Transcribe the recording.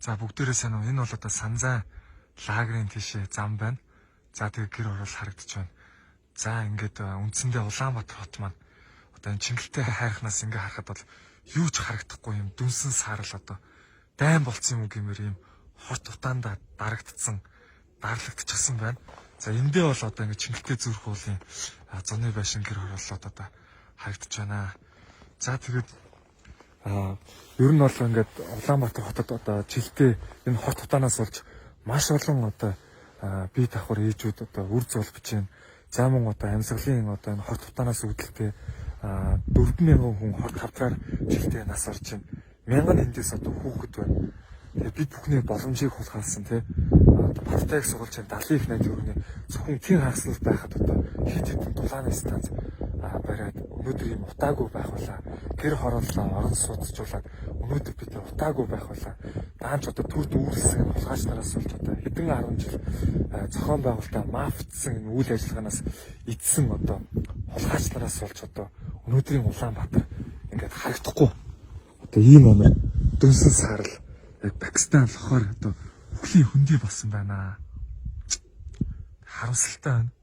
За бүгдээрээ сайн уу? Энэ бол одоо Санзай лагерын тийшээ зам байна. За тэгээ гэр орол харагдаж байна. За ингээд үндсэндээ Улаанбаатар хот маань одоо энэ Чингэлтэй хайрхнаас ингээ харахад бол юу ч харагдахгүй юм дүнсэн саарл одоо дайн болцсон юм гэмээр юм хот утаандаа дарагдцсан дарлагдчихсан байна. За эндээ бол одоо ингээ Чингэлтэй зүрх уулын зуны байшин гэр ороллоод одоо харагдаж байна. За тэгээд ер нь бол ингээд Улаанбаатар хотод одоо жилдээ энэ хот утаанаас болж маш олон одоо бие давхар ээжүүд одоо үр зуул бичээн за мөн одоо амьсгалын одоо энэ хот утаанаас үүдэлтэй 4000 хүн хот хавдраар жилдээ нас орж байна. 1000 эндээс одоо хүүхэд байна. Тэгээ бид бүхний боломжийг хулгайлсан тий Баттай их сургууль чинь 70 их найз өргөний зөвхөн тийм хагаснал байхад одоо хит хитэн дулааны станц бариад өнөөдөр юм утаагүй байх байлаа. Гэр хорооллоо орон суудцжуулаад өнөөдөр бид утаагүй байх байлаа. Даанч одоо төр дүүрсэн хулгайч нараас болж одоо хэдэн 10 жил зохион байгуулалтаа мафтсан энэ үйл ажиллагаанаас эдсэн одоо хулгайч нараас болж одоо өнөөдрийн Улаанбаатар ингээд харагдахгүй. Одоо ийм амар дүнсэн саарл Пакистан лохоор одоо өхлийн хөндөй болсон байна. Харамсалтай байна.